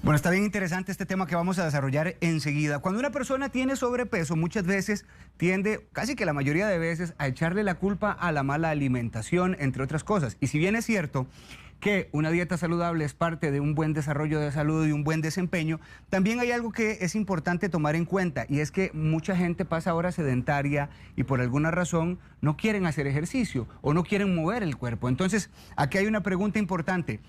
Bueno, está bien interesante este tema que vamos a desarrollar enseguida. Cuando una persona tiene sobrepeso, muchas veces tiende, casi que la mayoría de veces, a echarle la culpa a la mala alimentación, entre otras cosas. Y si bien es cierto que una dieta saludable es parte de un buen desarrollo de salud y un buen desempeño, también hay algo que es importante tomar en cuenta, y es que mucha gente pasa horas sedentaria y por alguna razón no quieren hacer ejercicio o no quieren mover el cuerpo. Entonces, aquí hay una pregunta importante.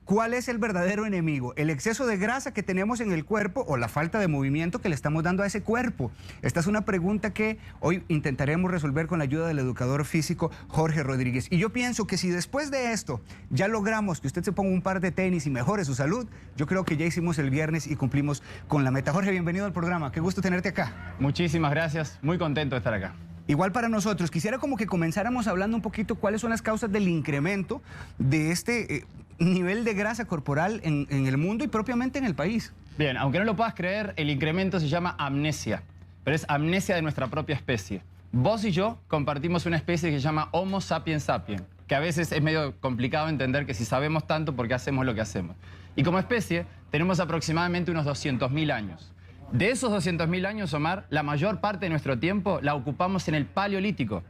¿Cuál es el verdadero enemigo? ¿El exceso de grasa que tenemos en el cuerpo o la falta de movimiento que le estamos dando a ese cuerpo? Esta es una pregunta que hoy intentaremos resolver con la ayuda del educador físico Jorge Rodríguez. Y yo pienso que si después de esto ya logramos que usted se ponga un par de tenis y mejore su salud, yo creo que ya hicimos el viernes y cumplimos con la meta. Jorge, bienvenido al programa. Qué gusto tenerte acá. Muchísimas gracias. Muy contento de estar acá. Igual para nosotros. Quisiera como que comenzáramos hablando un poquito cuáles son las causas del incremento de este nivel de grasa corporal en el mundo y propiamente en el país. Bien, aunque no lo puedas creer, el incremento se llama amnesia, pero es amnesia de nuestra propia especie. Vos y yo compartimos una especie que se llama Homo sapiens sapiens, que a veces es medio complicado entender que si sabemos tanto, ¿por qué hacemos lo que hacemos? Y como especie tenemos aproximadamente unos 200.000 años. De esos 200.000 años, Omar, la mayor parte de nuestro tiempo la ocupamos en el Paleolítico,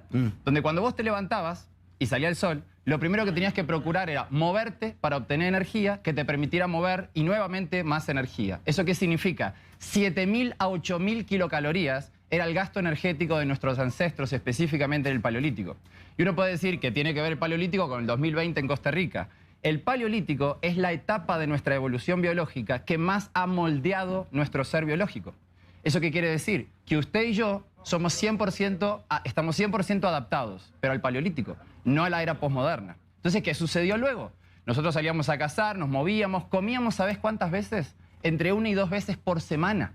donde cuando vos te levantabas y salía el sol, lo primero que tenías que procurar era moverte para obtener energía que te permitiera mover y nuevamente más energía. ¿Eso qué significa? 7.000 a 8.000 kilocalorías era el gasto energético de nuestros ancestros, específicamente en el Paleolítico. Y uno puede decir que tiene que ver el Paleolítico con el 2020 en Costa Rica. El Paleolítico es la etapa de nuestra evolución biológica que más ha moldeado nuestro ser biológico. ¿Eso qué quiere decir? Que usted y yo somos estamos 100% adaptados, pero al Paleolítico, no a la era posmoderna. Entonces, ¿qué sucedió luego? Nosotros salíamos a cazar, nos movíamos, comíamos, ¿sabés cuántas veces? Entre 1 y 2 veces por semana.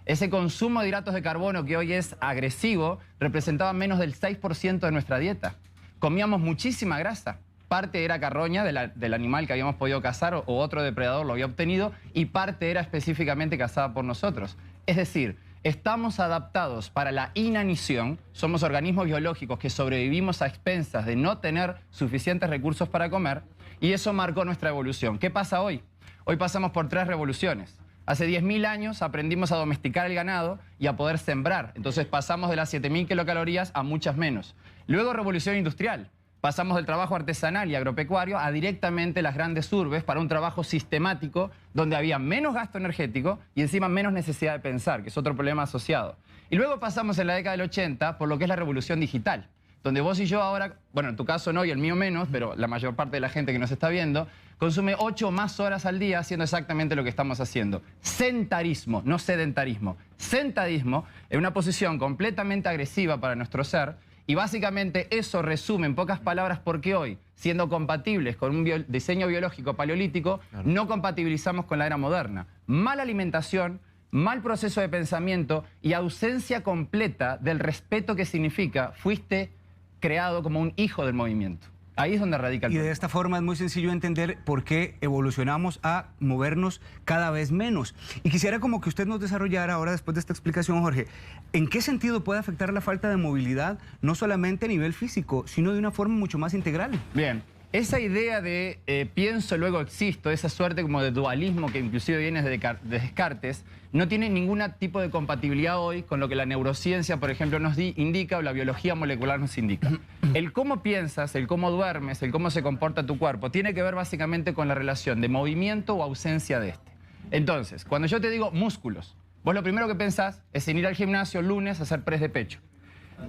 Ese consumo de hidratos de carbono que hoy es agresivo representaba menos del 6% de nuestra dieta. Comíamos muchísima grasa. Parte era carroña del animal que habíamos podido cazar o otro depredador lo había obtenido, y parte era específicamente cazada por nosotros. Es decir, estamos adaptados para la inanición, somos organismos biológicos que sobrevivimos a expensas de no tener suficientes recursos para comer, y eso marcó nuestra evolución. ¿Qué pasa hoy? Hoy pasamos por 3 revoluciones. Hace 10.000 años aprendimos a domesticar el ganado y a poder sembrar. Entonces pasamos de las 7.000 kilocalorías a muchas menos. Luego revolución industrial. Pasamos del trabajo artesanal y agropecuario a directamente las grandes urbes para un trabajo sistemático donde había menos gasto energético y encima menos necesidad de pensar, que es otro problema asociado. Y luego pasamos en la década del 80 por lo que es la revolución digital, donde vos y yo ahora, bueno, en tu caso no y el mío menos, pero la mayor parte de la gente que nos está viendo, consume 8 o más horas al día haciendo exactamente lo que estamos haciendo. Sentarismo, no sedentarismo. Sentadismo es una posición completamente agresiva para nuestro ser. Y básicamente eso resume en pocas palabras por qué hoy, siendo compatibles con un diseño biológico paleolítico, no compatibilizamos con la era moderna. Mala alimentación, mal proceso de pensamiento y ausencia completa del respeto que significa fuiste creado como un hijo del movimiento. Ahí es donde radica el problema. Y de esta forma es muy sencillo entender por qué evolucionamos a movernos cada vez menos. Y quisiera como que usted nos desarrollara ahora, después de esta explicación, Jorge, ¿en qué sentido puede afectar la falta de movilidad, no solamente a nivel físico, sino de una forma mucho más integral? Bien, esa idea de pienso, luego existo, esa suerte como de dualismo que inclusive viene de Descartes, no tiene ningún tipo de compatibilidad hoy con lo que la neurociencia, por ejemplo, nos indica o la biología molecular nos indica. El cómo piensas, el cómo duermes, el cómo se comporta tu cuerpo, tiene que ver básicamente con la relación de movimiento o ausencia de este. Entonces, cuando yo te digo músculos, vos lo primero que pensás es en ir al gimnasio lunes a hacer press de pecho,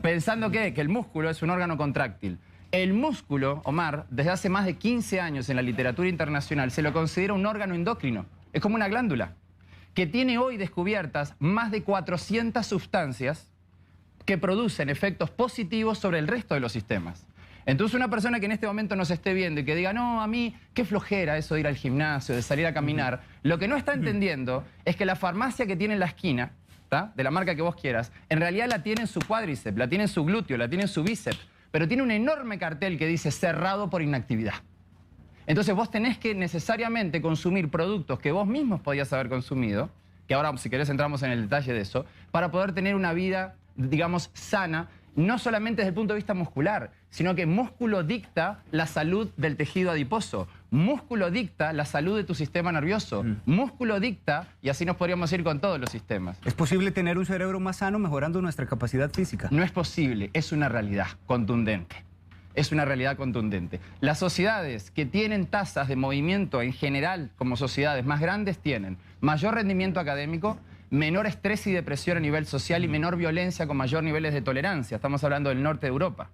pensando que el músculo es un órgano contráctil. El músculo, Omar, desde hace más de 15 años en la literatura internacional se lo considera un órgano endocrino, es como una glándula, que tiene hoy descubiertas más de 400 sustancias que producen efectos positivos sobre el resto de los sistemas. Entonces una persona que en este momento nos esté viendo y que diga, no, a mí, qué flojera eso de ir al gimnasio, de salir a caminar, lo que no está entendiendo es que la farmacia que tiene en la esquina, ¿tá?, de la marca que vos quieras, en realidad la tiene en su cuádriceps, la tiene en su glúteo, la tiene en su bíceps, pero tiene un enorme cartel que dice cerrado por inactividad. Entonces vos tenés que necesariamente consumir productos que vos mismos podías haber consumido, que ahora si querés entramos en el detalle de eso, para poder tener una vida, digamos, sana no solamente desde el punto de vista muscular, sino que músculo dicta la salud del tejido adiposo, músculo dicta la salud de tu sistema nervioso, músculo dicta, y así nos podríamos ir con todos los sistemas. ¿Es posible tener un cerebro más sano mejorando nuestra capacidad física? No es posible, es una realidad contundente. Es una realidad contundente. Las sociedades que tienen tasas de movimiento en general, como sociedades más grandes, tienen mayor rendimiento académico, menor estrés y depresión a nivel social y menor violencia con mayor niveles de tolerancia. Estamos hablando del norte de Europa.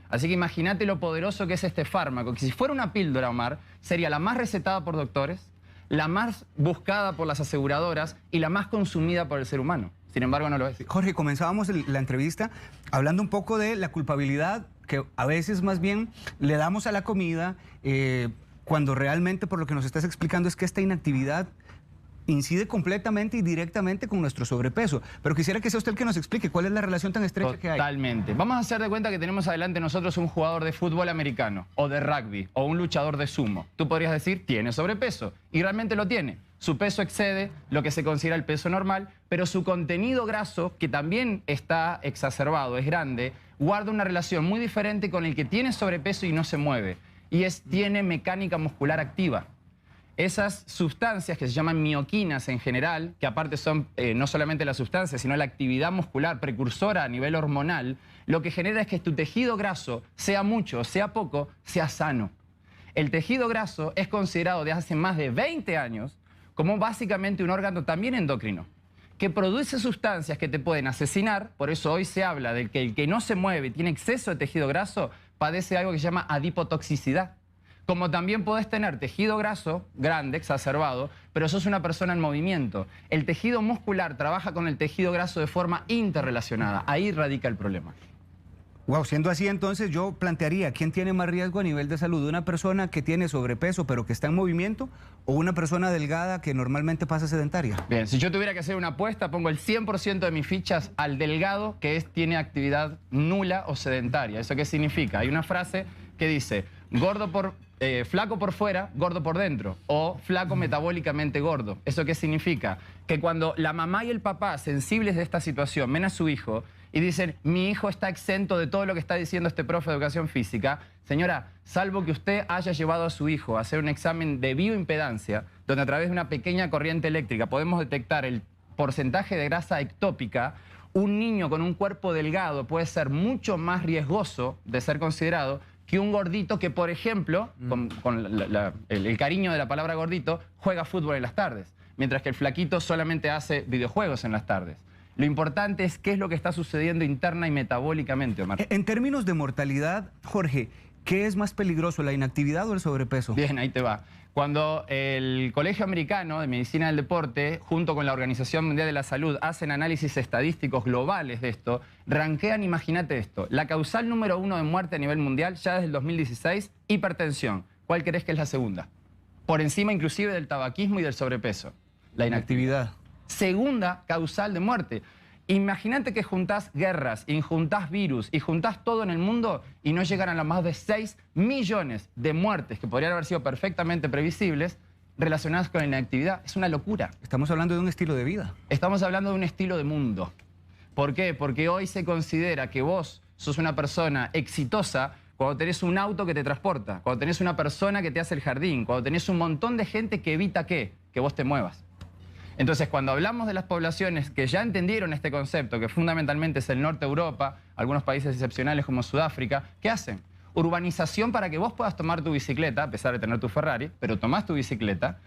Así que imagínate lo poderoso que es este fármaco, que si fuera una píldora, Omar, sería la más recetada por doctores, la más buscada por las aseguradoras y la más consumida por el ser humano. Sin embargo, no lo es. Jorge, comenzábamos la entrevista hablando un poco de la culpabilidad que a veces más bien le damos a la comida, cuando realmente, por lo que nos estás explicando, es que esta inactividad incide completamente y directamente con nuestro sobrepeso. Pero quisiera que sea usted el que nos explique cuál es la relación tan estrecha que hay. Totalmente. Vamos a hacer de cuenta que tenemos adelante nosotros un jugador de fútbol americano, o de rugby, o un luchador de sumo. Tú podrías decir, tiene sobrepeso, y realmente lo tiene. Su peso excede lo que se considera el peso normal, pero su contenido graso, que también está exacerbado, es grande, guarda una relación muy diferente con el que tiene sobrepeso y no se mueve. Y tiene mecánica muscular activa. Esas sustancias que se llaman mioquinas en general, que aparte son no solamente la sustancia, sino la actividad muscular precursora a nivel hormonal, lo que genera es que tu tejido graso, sea mucho o sea poco, sea sano. El tejido graso es considerado desde hace más de 20 años como básicamente un órgano también endocrino, que produce sustancias que te pueden asesinar. Por eso hoy se habla de que el que no se mueve y tiene exceso de tejido graso padece algo que se llama adipotoxicidad. Como también podés tener tejido graso grande, exacerbado, pero sos una persona en movimiento. El tejido muscular trabaja con el tejido graso de forma interrelacionada. Ahí radica el problema. Wow, siendo así, entonces yo plantearía, ¿quién tiene más riesgo a nivel de salud? ¿Una persona que tiene sobrepeso pero que está en movimiento o una persona delgada que normalmente pasa sedentaria? Bien, si yo tuviera que hacer una apuesta, pongo el 100% de mis fichas al delgado, que tiene actividad nula o sedentaria. ¿Eso qué significa? Hay una frase que dice, flaco por fuera, gordo por dentro, o flaco metabólicamente gordo. ¿Eso qué significa? Que cuando la mamá y el papá, sensibles de esta situación, ven a su hijo y dicen, mi hijo está exento de todo lo que está diciendo este profe de educación física, señora, salvo que usted haya llevado a su hijo a hacer un examen de bioimpedancia, donde a través de una pequeña corriente eléctrica podemos detectar el porcentaje de grasa ectópica, un niño con un cuerpo delgado puede ser mucho más riesgoso de ser considerado que un gordito que, por ejemplo, con el cariño de la palabra gordito, juega fútbol en las tardes, mientras que el flaquito solamente hace videojuegos en las tardes. Lo importante es qué es lo que está sucediendo interna y metabólicamente, Omar. En términos de mortalidad, Jorge, ¿qué es más peligroso, la inactividad o el sobrepeso? Bien, ahí te va. Cuando el Colegio Americano de Medicina del Deporte, junto con la Organización Mundial de la Salud, hacen análisis estadísticos globales de esto, rankean, imagínate esto, la causal número 1 de muerte a nivel mundial ya desde el 2016, hipertensión. ¿Cuál crees que es la segunda? Por encima inclusive del tabaquismo y del sobrepeso. La inactividad. Segunda causal de muerte. Imagínate que juntás guerras, y juntás virus, y juntás todo en el mundo y no llegan a las más de 6 millones de muertes que podrían haber sido perfectamente previsibles relacionadas con la inactividad. Es una locura. Estamos hablando de un estilo de vida. Estamos hablando de un estilo de mundo. ¿Por qué? Porque hoy se considera que vos sos una persona exitosa cuando tenés un auto que te transporta, cuando tenés una persona que te hace el jardín, cuando tenés un montón de gente que evita que vos te muevas. Entonces, cuando hablamos de las poblaciones que ya entendieron este concepto, que fundamentalmente es el norte de Europa, algunos países excepcionales como Sudáfrica, ¿qué hacen? Urbanización para que vos puedas tomar tu bicicleta, a pesar de tener tu Ferrari, pero tomás tu bicicleta.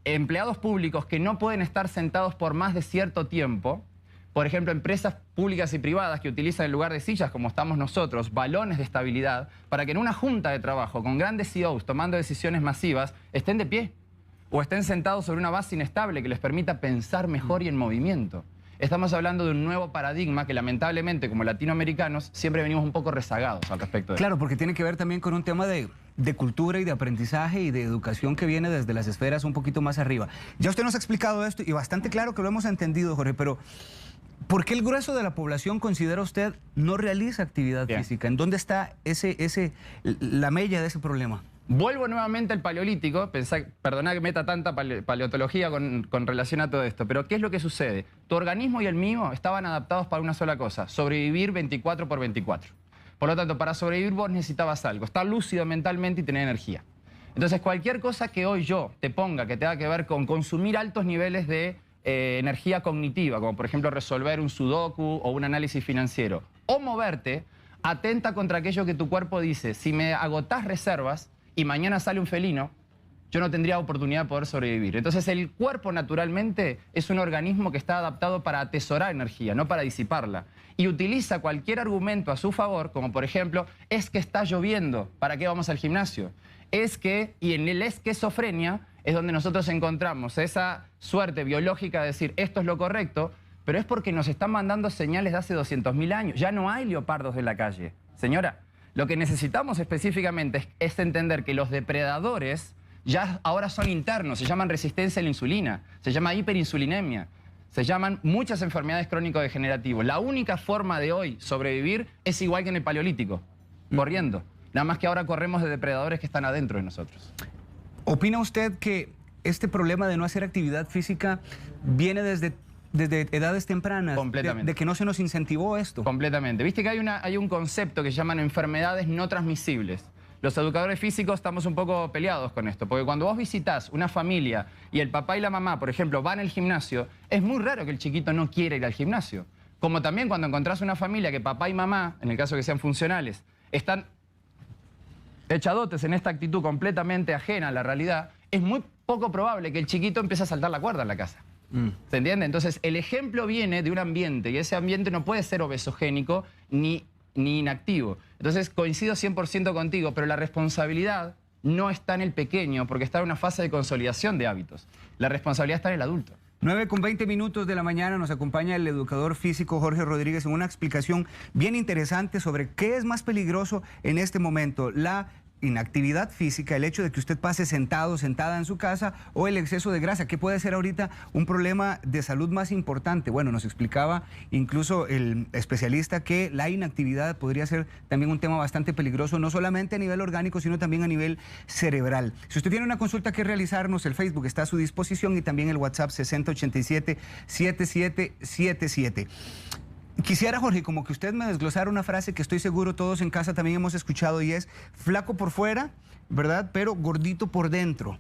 Empleados públicos que no pueden estar sentados por más de cierto tiempo. Por ejemplo, empresas públicas y privadas que utilizan en lugar de sillas, como estamos nosotros, balones de estabilidad, para que en una junta de trabajo con grandes CEOs tomando decisiones masivas, estén de pie. O estén sentados sobre una base inestable que les permita pensar mejor y en movimiento. Estamos hablando de un nuevo paradigma que lamentablemente como latinoamericanos siempre venimos un poco rezagados al respecto de Claro, porque tiene que ver también con un tema de cultura y de aprendizaje y de educación que viene desde las esferas un poquito más arriba. Ya usted nos ha explicado esto y bastante claro que lo hemos entendido, Jorge, pero ¿por qué el grueso de la población, considera usted, no realiza actividad física? ¿En dónde está la mella de ese problema? Vuelvo nuevamente al paleolítico, perdona que meta tanta paleontología con relación a todo esto, pero ¿qué es lo que sucede? Tu organismo y el mío estaban adaptados para una sola cosa, sobrevivir 24 por 24. Por lo tanto, para sobrevivir vos necesitabas algo, estar lúcido mentalmente y tener energía. Entonces, cualquier cosa que hoy yo te ponga que tenga que ver con consumir altos niveles de energía cognitiva, como por ejemplo resolver un sudoku o un análisis financiero, o moverte, atenta contra aquello que tu cuerpo dice, si me agotás reservas y mañana sale un felino, yo no tendría oportunidad de poder sobrevivir. Entonces el cuerpo naturalmente es un organismo que está adaptado para atesorar energía, no para disiparla. Y utiliza cualquier argumento a su favor, como por ejemplo, es que está lloviendo, ¿para qué vamos al gimnasio? Es que, y en el esquizofrenia es donde nosotros encontramos esa suerte biológica de decir esto es lo correcto, pero es porque nos están mandando señales de hace 200.000 años. Ya no hay leopardos en la calle. Señora, lo que necesitamos específicamente es entender que los depredadores ya ahora son internos, se llaman resistencia a la insulina, se llama hiperinsulinemia, se llaman muchas enfermedades crónico-degenerativas. La única forma de hoy sobrevivir es igual que en el paleolítico, corriendo. Nada más que ahora corremos de depredadores que están adentro de nosotros. ¿Opina usted que este problema de no hacer actividad física viene desde edades tempranas? Completamente. De que no se nos incentivó esto. Completamente. Viste que hay un concepto que llaman enfermedades no transmisibles. Los educadores físicos estamos un poco peleados con esto, porque cuando vos visitas una familia y el papá y la mamá, por ejemplo, van al gimnasio, es muy raro que el chiquito no quiera ir al gimnasio. Como también cuando encontrás una familia que papá y mamá, en el caso que sean funcionales, están echadotes en esta actitud completamente ajena a la realidad, es muy poco probable que el chiquito empiece a saltar la cuerda en la casa. ¿Se entiende? Entonces, el ejemplo viene de un ambiente y ese ambiente no puede ser obesogénico ni inactivo. Entonces, coincido 100% contigo, pero la responsabilidad no está en el pequeño porque está en una fase de consolidación de hábitos. La responsabilidad está en el adulto. 9:20 de la mañana nos acompaña el educador físico Jorge Rodríguez en una explicación bien interesante sobre qué es más peligroso en este momento, la inactividad física, el hecho de que usted pase sentado, sentada en su casa, o el exceso de grasa, que puede ser ahorita un problema de salud más importante. Bueno, nos explicaba incluso el especialista que la inactividad podría ser también un tema bastante peligroso, no solamente a nivel orgánico, sino también a nivel cerebral. Si usted tiene una consulta que realizarnos, el Facebook está a su disposición y también el WhatsApp 6087-7777. Quisiera, Jorge, como que usted me desglosara una frase que estoy seguro todos en casa también hemos escuchado y es flaco por fuera, ¿verdad? Pero gordito por dentro.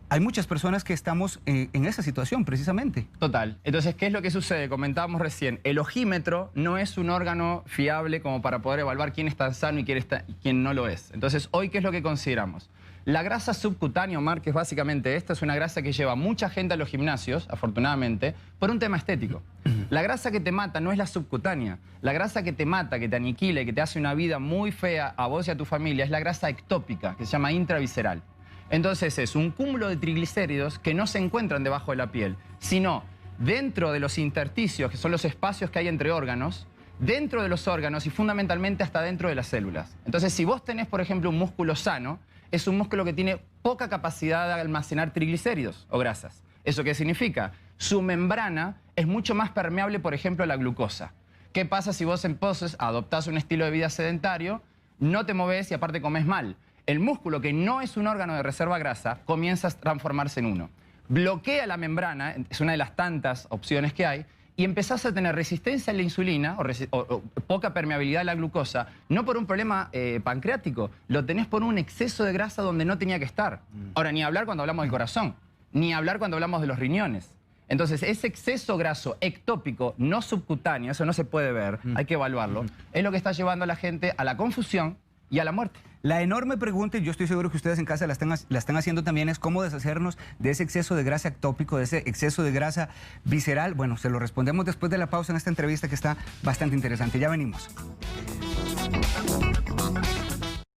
Hay muchas personas que estamos en esa situación, precisamente. Total. Entonces, ¿qué es lo que sucede? Comentábamos recién, el ojímetro no es un órgano fiable como para poder evaluar quién está sano y quién no lo es. Entonces, hoy, ¿qué es lo que consideramos? La grasa subcutánea, Omar, que es básicamente esta, es una grasa que lleva mucha gente a los gimnasios, afortunadamente, por un tema estético. La grasa que te mata no es la subcutánea. La grasa que te mata, que te aniquila y que te hace una vida muy fea a vos y a tu familia es la grasa ectópica, que se llama intravisceral. Entonces es un cúmulo de triglicéridos que no se encuentran debajo de la piel, sino dentro de los intersticios, que son los espacios que hay entre órganos, dentro de los órganos y fundamentalmente hasta dentro de las células. Entonces, si vos tenés, por ejemplo, un músculo sano, es un músculo que tiene poca capacidad de almacenar triglicéridos o grasas. ¿Eso qué significa? Su membrana es mucho más permeable, por ejemplo, a la glucosa. ¿Qué pasa si vos entonces adoptás un estilo de vida sedentario, no te movés y aparte comés mal? El músculo, que no es un órgano de reserva grasa, comienza a transformarse en uno. Bloquea la membrana, es una de las tantas opciones que hay, y empezás a tener resistencia a la insulina o poca permeabilidad a la glucosa, no por un problema pancreático, lo tenés por un exceso de grasa donde no tenía que estar. Ahora, ni hablar cuando hablamos del corazón, ni hablar cuando hablamos de los riñones. Entonces, ese exceso graso ectópico, no subcutáneo, eso no se puede ver, hay que evaluarlo, es lo que está llevando a la gente a la confusión y a la muerte. La enorme pregunta, y yo estoy seguro que ustedes en casa la están haciendo también, es cómo deshacernos de ese exceso de grasa ectópico, de ese exceso de grasa visceral. Bueno, se lo respondemos después de la pausa en esta entrevista que está bastante interesante. Ya venimos.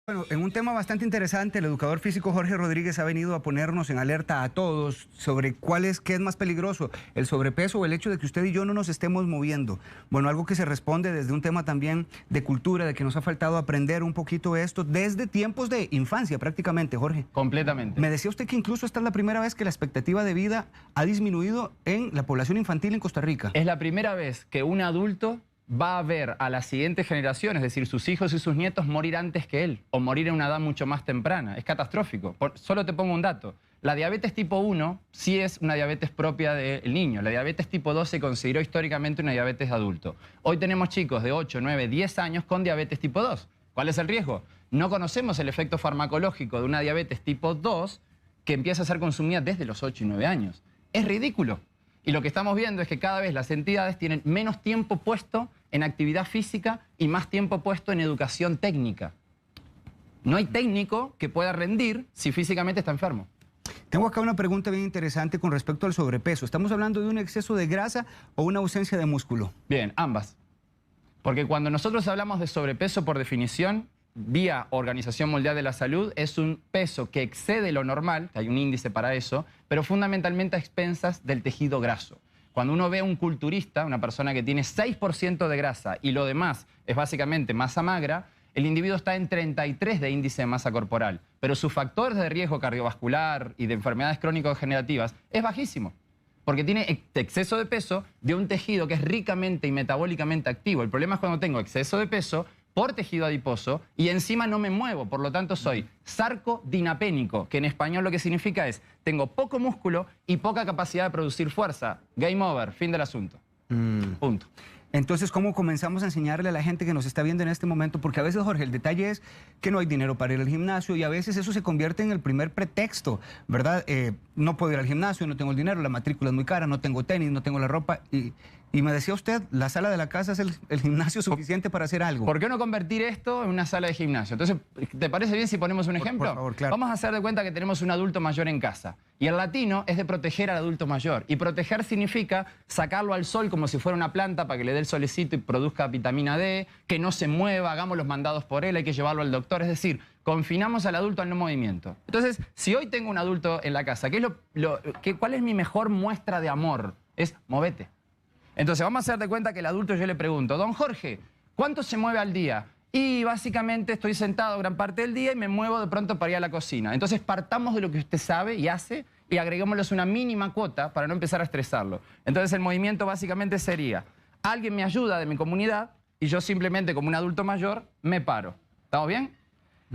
Bueno, en un tema bastante interesante, el educador físico Jorge Rodríguez ha venido a ponernos en alerta a todos sobre qué es más peligroso, el sobrepeso o el hecho de que usted y yo no nos estemos moviendo. Bueno, algo que se responde desde un tema también de cultura, de que nos ha faltado aprender un poquito esto desde tiempos de infancia prácticamente, Jorge. Completamente. Me decía usted que incluso esta es la primera vez que la expectativa de vida ha disminuido en la población infantil en Costa Rica. Es la primera vez que un adulto va a ver a las siguientes generaciones, es decir, sus hijos y sus nietos, morir antes que él o morir en una edad mucho más temprana. Es catastrófico. Solo te pongo un dato. La diabetes tipo 1 sí es una diabetes propia del niño. La diabetes tipo 2 se consideró históricamente una diabetes de adulto. Hoy tenemos chicos de 8, 9, 10 años con diabetes tipo 2. ¿Cuál es el riesgo? No conocemos el efecto farmacológico de una diabetes tipo 2 que empieza a ser consumida desde los 8 y 9 años. Es ridículo. Y lo que estamos viendo es que cada vez las entidades tienen menos tiempo puesto en actividad física y más tiempo puesto en educación técnica. No hay técnico que pueda rendir si físicamente está enfermo. Tengo acá una pregunta bien interesante con respecto al sobrepeso. ¿Estamos hablando de un exceso de grasa o una ausencia de músculo? Bien, ambas. Porque cuando nosotros hablamos de sobrepeso, por definición, vía Organización Mundial de la Salud, es un peso que excede lo normal, hay un índice para eso, pero fundamentalmente a expensas del tejido graso. Cuando uno ve a un culturista, una persona que tiene 6% de grasa y lo demás es básicamente masa magra, el individuo está en 33 de índice de masa corporal, pero sus factores de riesgo cardiovascular y de enfermedades crónico-degenerativas es bajísimo, porque tiene exceso de peso de un tejido que es ricamente y metabólicamente activo. El problema es cuando tengo exceso de peso por tejido adiposo y encima no me muevo, por lo tanto soy sarcodinapénico, que en español lo que significa es tengo poco músculo y poca capacidad de producir fuerza. Game over, fin del asunto. Punto. Entonces, ¿cómo comenzamos a enseñarle a la gente que nos está viendo en este momento? Porque a veces, Jorge, el detalle es que no hay dinero para ir al gimnasio y a veces eso se convierte en el primer pretexto, ¿verdad? No puedo ir al gimnasio, no tengo el dinero, la matrícula es muy cara, no tengo tenis, no tengo la ropa. Y me decía usted, la sala de la casa es el gimnasio suficiente para hacer algo. ¿Por qué no convertir esto en una sala de gimnasio? Entonces, ¿te parece bien si ponemos un ejemplo? Por favor, claro. Vamos a hacer de cuenta que tenemos un adulto mayor en casa. Y el latino es de proteger al adulto mayor. Y proteger significa sacarlo al sol como si fuera una planta para que le dé el solecito y produzca vitamina D, que no se mueva, hagamos los mandados por él, hay que llevarlo al doctor. Es decir, confinamos al adulto al no movimiento. Entonces, si hoy tengo un adulto en la casa, ¿cuál es mi mejor muestra de amor? Es movete. Entonces vamos a hacer de cuenta que el adulto yo le pregunto, don Jorge, ¿cuánto se mueve al día? Y básicamente estoy sentado gran parte del día y me muevo de pronto para ir a la cocina. Entonces partamos de lo que usted sabe y hace y agreguémosle una mínima cuota para no empezar a estresarlo. Entonces el movimiento básicamente sería, alguien me ayuda de mi comunidad y yo simplemente como un adulto mayor me paro. ¿Estamos bien?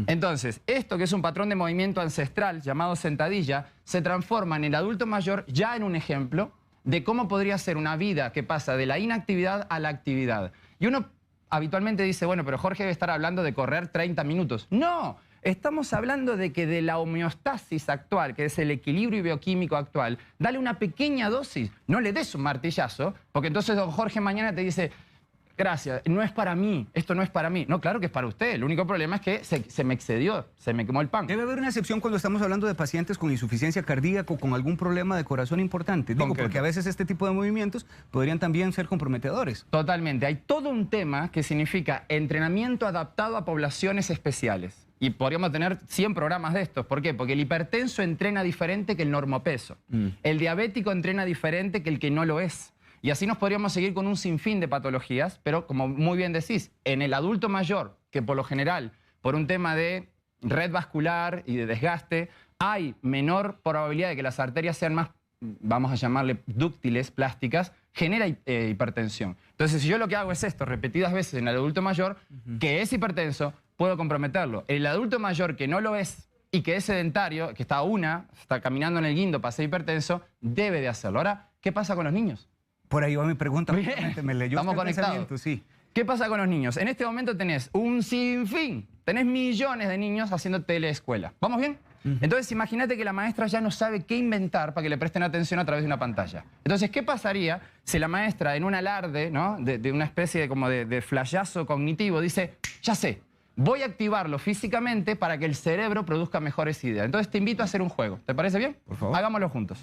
Entonces, esto que es un patrón de movimiento ancestral llamado sentadilla, se transforma en el adulto mayor ya en un ejemplo de cómo podría ser una vida que pasa de la inactividad a la actividad. Y uno habitualmente dice, bueno, pero Jorge debe estar hablando de correr 30 minutos. ¡No! Estamos hablando de que de la homeostasis actual, que es el equilibrio bioquímico actual, dale una pequeña dosis, no le des un martillazo, porque entonces don Jorge mañana te dice, gracias, no es para mí, esto no es para mí. No, claro que es para usted. El único problema es que se me excedió, se me quemó el pan. Debe haber una excepción cuando estamos hablando de pacientes con insuficiencia cardíaca o con algún problema de corazón importante. Digo, porque a veces este tipo de movimientos podrían también ser comprometedores. Totalmente. Hay todo un tema que significa entrenamiento adaptado a poblaciones especiales. Y podríamos tener 100 programas de estos. ¿Por qué? Porque el hipertenso entrena diferente que el normopeso. El diabético entrena diferente que el que no lo es. Y así nos podríamos seguir con un sinfín de patologías, pero como muy bien decís, en el adulto mayor, que por lo general, por un tema de red vascular y de desgaste, hay menor probabilidad de que las arterias sean más, vamos a llamarle dúctiles, plásticas, genera hipertensión. Entonces, si yo lo que hago es esto repetidas veces en el adulto mayor, que es hipertenso, puedo comprometerlo. El adulto mayor que no lo es y que es sedentario, que está caminando en el guindo para ser hipertenso, debe de hacerlo. Ahora, ¿qué pasa con los niños? Por ahí va mi pregunta. Me leyó. Estamos conectados. Sí. ¿Qué pasa con los niños? En este momento tenés un sinfín, tenés millones de niños haciendo teleescuela. ¿Vamos bien? Entonces imagínate que la maestra ya no sabe qué inventar para que le presten atención a través de una pantalla. Entonces, ¿qué pasaría si la maestra en un alarde, ¿no? de una especie de flashazo cognitivo dice, ya sé, voy a activarlo físicamente para que el cerebro produzca mejores ideas? Entonces te invito a hacer un juego. ¿Te parece bien? Por favor. Hagámoslo juntos.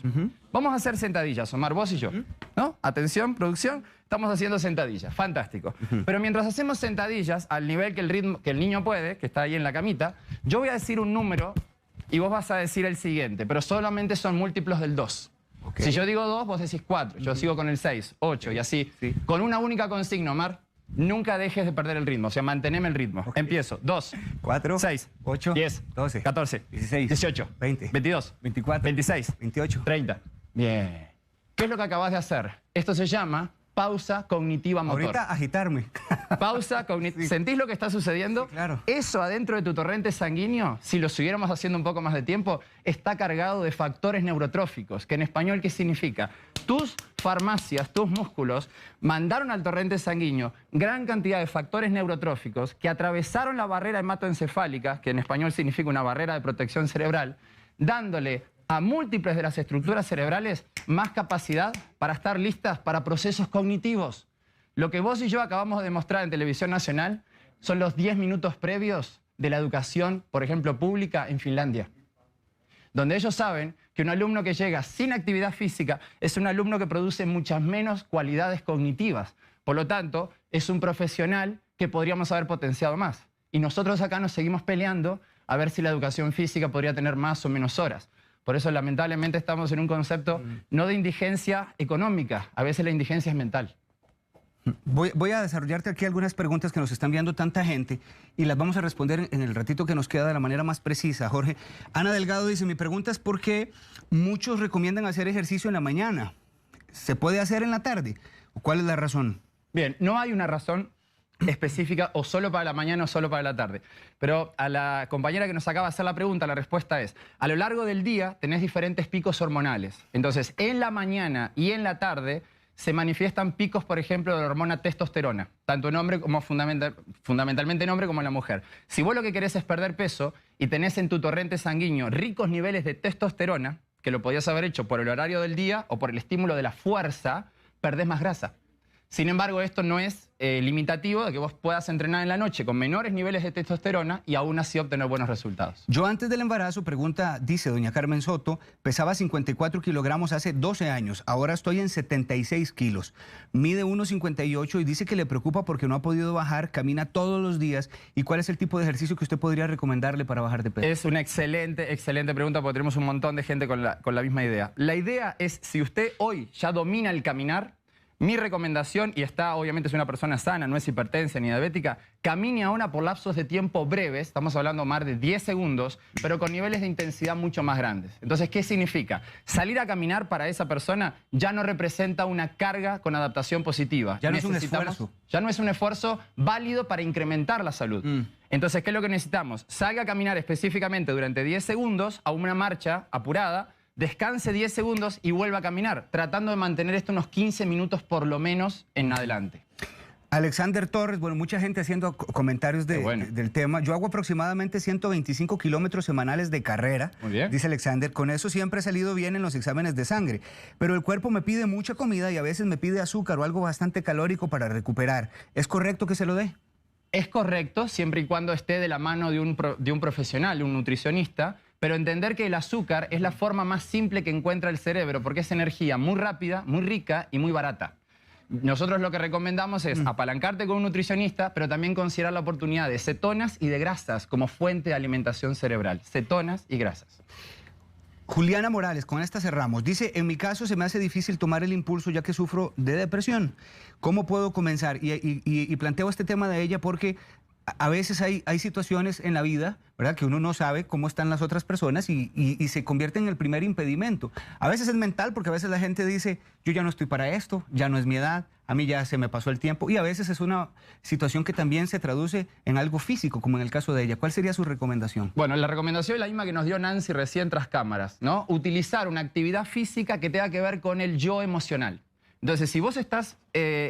Vamos a hacer sentadillas, Omar, vos y yo. ¿No? Atención, producción. Estamos haciendo sentadillas. Fantástico. Pero mientras hacemos sentadillas, al nivel que el niño puede, que está ahí en la camita, yo voy a decir un número y vos vas a decir el siguiente, pero solamente son múltiplos del 2. Si yo digo 2, vos decís 4. Yo sigo con el 6, 8 y así. Con una única consigna, Omar. Nunca dejes de perder el ritmo, o sea, manteneme el ritmo. Empiezo. 2, 4, 6, 8, 10, 12, 14, 16, 18, 20, 22, 24, 26, 28, 30. Bien. ¿Qué es lo que acabas de hacer? Esto se llama pausa cognitiva motor. Ahorita agitarme. Pausa cognitiva. ¿Sentís lo que está sucediendo? Sí, claro. Eso adentro de tu torrente sanguíneo, si lo siguiéramos haciendo un poco más de tiempo, está cargado de factores neurotróficos, que en español, ¿qué significa? Tus farmacias, tus músculos, mandaron al torrente sanguíneo gran cantidad de factores neurotróficos que atravesaron la barrera hematoencefálica, que en español significa una barrera de protección cerebral, dándole a múltiples de las estructuras cerebrales más capacidad para estar listas para procesos cognitivos. Lo que vos y yo acabamos de demostrar en Televisión Nacional son los 10 minutos previos de la educación, por ejemplo, pública en Finlandia, donde ellos saben que un alumno que llega sin actividad física es un alumno que produce muchas menos cualidades cognitivas. Por lo tanto, es un profesional que podríamos haber potenciado más. Y nosotros acá nos seguimos peleando a ver si la educación física podría tener más o menos horas. Por eso, lamentablemente, estamos en un concepto no de indigencia económica, a veces la indigencia es mental. Voy a desarrollarte aquí algunas preguntas que nos están enviando tanta gente y las vamos a responder en el ratito que nos queda de la manera más precisa, Jorge. Ana Delgado dice, mi pregunta es por qué muchos recomiendan hacer ejercicio en la mañana. ¿Se puede hacer en la tarde? ¿Cuál es la razón? Bien, no hay una razón específica o solo para la mañana o solo para la tarde. Pero a la compañera que nos acaba de hacer la pregunta, la respuesta es, a lo largo del día tenés diferentes picos hormonales. Entonces, en la mañana y en la tarde se manifiestan picos, por ejemplo, de la hormona testosterona, tanto en hombre como fundamentalmente en hombre como en la mujer. Si vos lo que querés es perder peso y tenés en tu torrente sanguíneo ricos niveles de testosterona, que lo podías haber hecho por el horario del día o por el estímulo de la fuerza, perdés más grasa. Sin embargo, esto no es limitativo de que vos puedas entrenar en la noche con menores niveles de testosterona y aún así obtener buenos resultados. Yo antes del embarazo, dice doña Carmen Soto, pesaba 54 kilogramos hace 12 años, ahora estoy en 76 kilos. Mide 1,58 y dice que le preocupa porque no ha podido bajar, camina todos los días. ¿Y cuál es el tipo de ejercicio que usted podría recomendarle para bajar de peso? Es una excelente pregunta porque tenemos un montón de gente con la misma idea. La idea es, si usted hoy ya domina el caminar, mi recomendación, y obviamente es una persona sana, no es hipertensa ni diabética, camine ahora por lapsos de tiempo breves, estamos hablando más de 10 segundos, pero con niveles de intensidad mucho más grandes. Entonces, ¿qué significa? Salir a caminar para esa persona ya no representa una carga con adaptación positiva. Ya no es un esfuerzo. Ya no es un esfuerzo válido para incrementar la salud. Entonces, ¿qué es lo que necesitamos? Salga a caminar específicamente durante 10 segundos a una marcha apurada, descanse 10 segundos y vuelva a caminar, tratando de mantener esto unos 15 minutos por lo menos en adelante. Alexander Torres, bueno, mucha gente haciendo comentarios del tema. Yo hago aproximadamente 125 kilómetros semanales de carrera, Muy bien. dice Alexander. Con eso siempre he salido bien en los exámenes de sangre. Pero el cuerpo me pide mucha comida y a veces me pide azúcar o algo bastante calórico para recuperar. ¿Es correcto que se lo dé? Es correcto, siempre y cuando esté de la mano de un profesional, de un nutricionista, pero entender que el azúcar es la forma más simple que encuentra el cerebro, porque es energía muy rápida, muy rica y muy barata. Nosotros lo que recomendamos es apalancarte con un nutricionista, pero también considerar la oportunidad de cetonas y de grasas como fuente de alimentación cerebral. Cetonas y grasas. Juliana Morales, con esta cerramos. Dice, en mi caso se me hace difícil tomar el impulso ya que sufro de depresión. ¿Cómo puedo comenzar? Y planteo este tema de ella porque a veces hay situaciones en la vida, ¿verdad?, que uno no sabe cómo están las otras personas y se convierte en el primer impedimento. A veces es mental porque a veces la gente dice, yo ya no estoy para esto, ya no es mi edad, a mí ya se me pasó el tiempo. Y a veces es una situación que también se traduce en algo físico, como en el caso de ella. ¿Cuál sería su recomendación? Bueno, la recomendación es la misma que nos dio Nancy recién tras cámaras, ¿no? Utilizar una actividad física que tenga que ver con el yo emocional. Entonces, si vos estás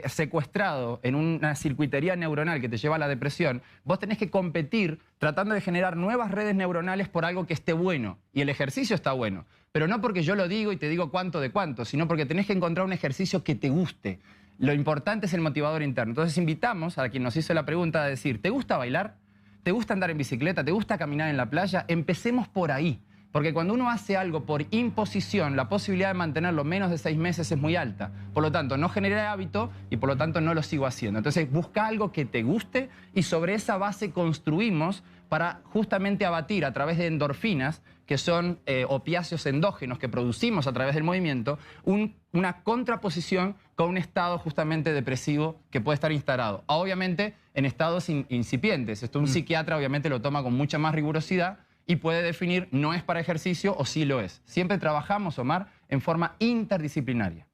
secuestrado en una circuitería neuronal que te lleva a la depresión, vos tenés que competir tratando de generar nuevas redes neuronales por algo que esté bueno. Y el ejercicio está bueno. Pero no porque yo lo digo y te digo cuánto de cuánto, sino porque tenés que encontrar un ejercicio que te guste. Lo importante es el motivador interno. Entonces, invitamos a quien nos hizo la pregunta a decir, ¿te gusta bailar? ¿Te gusta andar en bicicleta? ¿Te gusta caminar en la playa? Empecemos por ahí. Porque cuando uno hace algo por imposición, la posibilidad de mantenerlo menos de 6 meses es muy alta. Por lo tanto, no genera hábito y por lo tanto no lo sigo haciendo. Entonces, busca algo que te guste y sobre esa base construimos para justamente abatir a través de endorfinas, que son opiáceos endógenos que producimos a través del movimiento, una contraposición con un estado justamente depresivo que puede estar instalado. Obviamente, en estados incipientes. Esto un psiquiatra obviamente lo toma con mucha más rigurosidad y puede definir no es para ejercicio o sí lo es. Siempre trabajamos, Omar, en forma interdisciplinaria.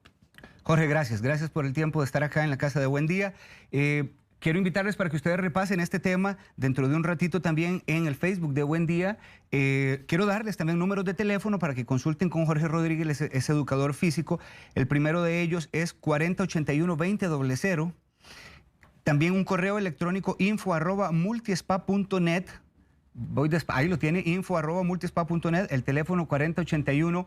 Jorge, gracias. Gracias por el tiempo de estar acá en la Casa de Buen Día. Quiero invitarles para que ustedes repasen este tema dentro de un ratito también en el Facebook de Buen Día. Quiero darles también números de teléfono para que consulten con Jorge Rodríguez, es educador físico. El primero de ellos es 4081-2000. También un correo electrónico info@multispa.net. Ahí lo tiene, info@multispa.net, el teléfono 4081-2000.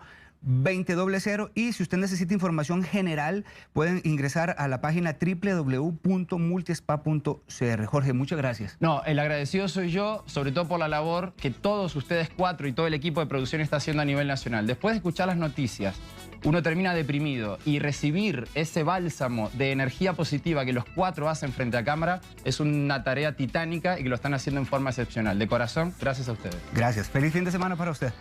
Y si usted necesita información general, pueden ingresar a la página www.multispa.cr. Jorge, muchas gracias. No, el agradecido soy yo, sobre todo por la labor que todos ustedes cuatro y todo el equipo de producción está haciendo a nivel nacional. Después de escuchar las noticias, uno termina deprimido y recibir ese bálsamo de energía positiva que los cuatro hacen frente a cámara es una tarea titánica y que lo están haciendo en forma excepcional. De corazón, gracias a ustedes. Gracias. Feliz fin de semana para usted.